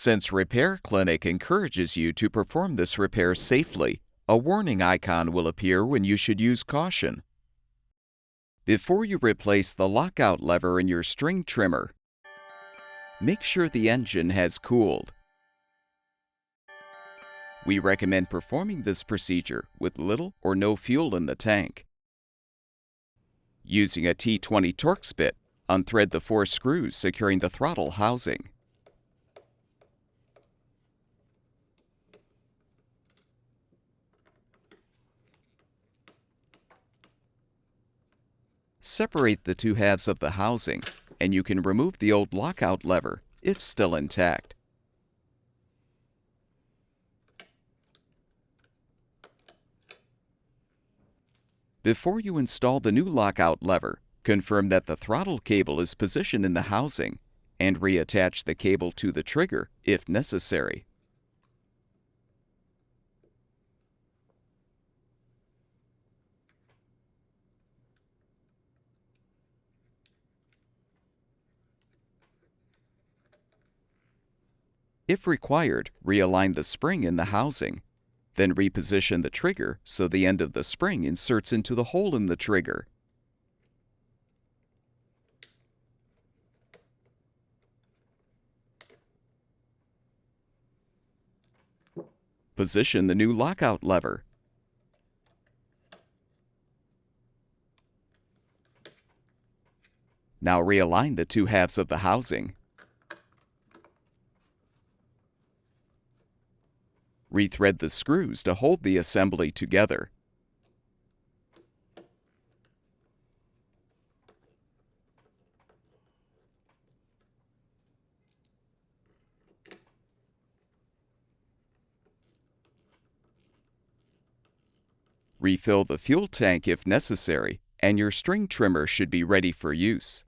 Since Repair Clinic encourages you to perform this repair safely, a warning icon will appear when you should use caution. Before you replace the lockout lever in your string trimmer, make sure the engine has cooled. We recommend performing this procedure with little or no fuel in the tank. Using a T20 Torx bit, unthread the 4 screws securing the throttle housing. Separate the 2 halves of the housing, and you can remove the old lockout lever if still intact. Before you install the new lockout lever, confirm that the throttle cable is positioned in the housing and reattach the cable to the trigger if necessary. If required, realign the spring in the housing. Then reposition the trigger so the end of the spring inserts into the hole in the trigger. Position the new lockout lever. Now realign the 2 halves of the housing. Rethread the screws to hold the assembly together. Refill the fuel tank if necessary, and your string trimmer should be ready for use.